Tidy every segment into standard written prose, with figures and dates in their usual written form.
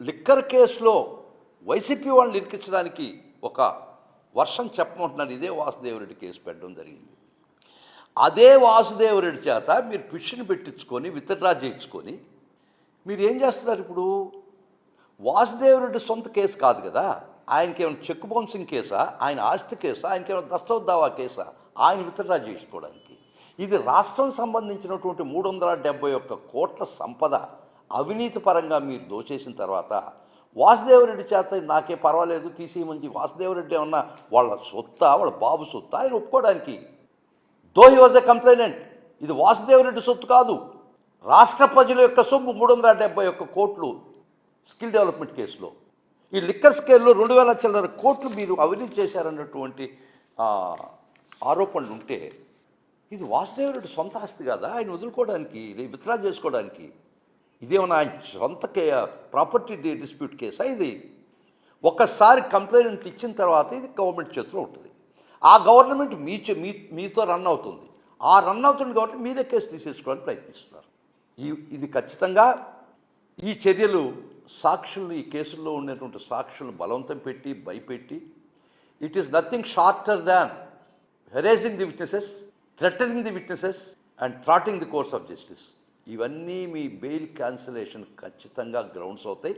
Liquor కేసులో YCP వాళ్ళని ఇరికించడానికి ఒక వర్షం చెప్పమంటున్నారు. ఇదే వాసుదేవరెడ్డి కేసు పెట్టడం జరిగింది. అదే వాసుదేవరెడ్డి చేత మీరు పిటిషన్ పెట్టించుకొని విత్డ్రా చేయించుకొని మీరు ఏం చేస్తున్నారు? ఇప్పుడు వాసుదేవరెడ్డి సొంత కేసు కాదు కదా, ఆయనకి ఏమైనా చెక్ బౌన్సింగ్ కేసా, ఆయన ఆస్తి కేసా, ఆయనకి ఏమైనా దస్తవత్ దావా కేసా ఆయన విత్డ్రా చేసుకోవడానికి? ఇది రాష్ట్రం సంబంధించినటువంటి 371 కోట్ల సంపద అవినీతి పరంగా మీరు దోచేసిన తర్వాత వాసుదేవరెడ్డి చేత నాకే పర్వాలేదు తీసేయమని వాసుదేవరెడ్డి ఏమన్నా వాళ్ళ సొత్తా, వాళ్ళ బాబు సొత్తా ఆయన ఒప్పుకోవడానికి? Though he was a complainant. ఇది వాసుదేవరెడ్డి సొత్తు కాదు, రాష్ట్ర ప్రజల యొక్క సొమ్ము 371 కోట్లు స్కిల్ డెవలప్మెంట్ కేసులో. ఈ లిక్కర్ స్కేల్లో 2000 చిల్లర కోట్లు మీరు అవినీతి చేశారన్నటువంటి ఆరోపణలు ఉంటే ఇది వాసుదేవరెడ్డి సొంత ఆస్తి కాదా ఆయన వదులుకోవడానికి, విత్డ్రా చేసుకోవడానికి? ఇదేమన్నా ఆయన సొంత ప్రాపర్టీ డిస్ప్యూట్ కేసా ఇది? ఒక్కసారి కంప్లైంట్ ఇచ్చిన తర్వాత ఇది గవర్నమెంట్ చేతిలో ఉంటుంది. ఆ గవర్నమెంట్ మీతో రన్ అవుతుంది. ఆ రన్ అవుతుంది కాబట్టి మీరే కేసు తీసేసుకోవడానికి ప్రయత్నిస్తున్నారు. ఇది ఖచ్చితంగా ఈ చర్యలు సాక్షులు, ఈ కేసుల్లో ఉన్నటువంటి సాక్షులను బలవంతం పెట్టి భయపెట్టి, it is nothing shorter than harassing the witnesses, threatening the witnesses and thwarting the course of justice. ఇవన్నీ మీ బెయిల్ క్యాన్సిలేషన్ ఖచ్చితంగా గ్రౌండ్స్ అవుతాయి.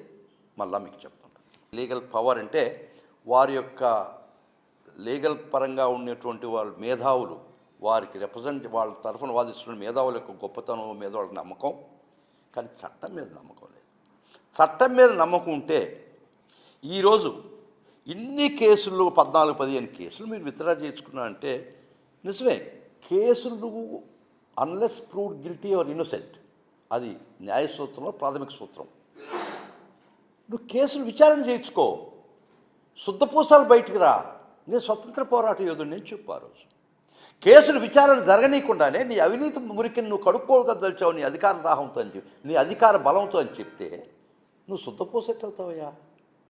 మళ్ళీ మీకు చెప్తుంటాను. లీగల్ పవర్ అంటే వారి యొక్క లీగల్ పరంగా ఉన్నటువంటి వాళ్ళ మేధావులు, వారికి వాళ్ళ తరఫున వాదిస్తున్న మేధావుల యొక్క గొప్పతనం మీద వాళ్ళకి నమ్మకం, కానీ చట్టం మీద నమ్మకం లేదు. చట్టం మీద నమ్మకం ఉంటే ఈరోజు ఇన్ని కేసులు 14-15 కేసులు మీరు విత్డ్రా చేసుకున్నారంటే నిజమే. కేసులు unless proved guilty are innocent, అది న్యాయ సూత్రంలో ప్రాథమిక సూత్రం. నువ్వు కేసులు విచారణ చేయించుకో, శుద్ధపూసాలు బయటికి రా, నేను స్వతంత్ర పోరాట యోధుడు నేను చెప్పు. రోజు కేసులు విచారణ జరగనీయకుండానే నీ అవినీతి మురికిని నువ్వు కడుక్కోగదలిచావు నీ అధికార దాహంతో అని చెప్పి, నీ అధికార బలంతో అని చెప్తే నువ్వు శుద్ధపూసెట్ అవుతావయ్యా.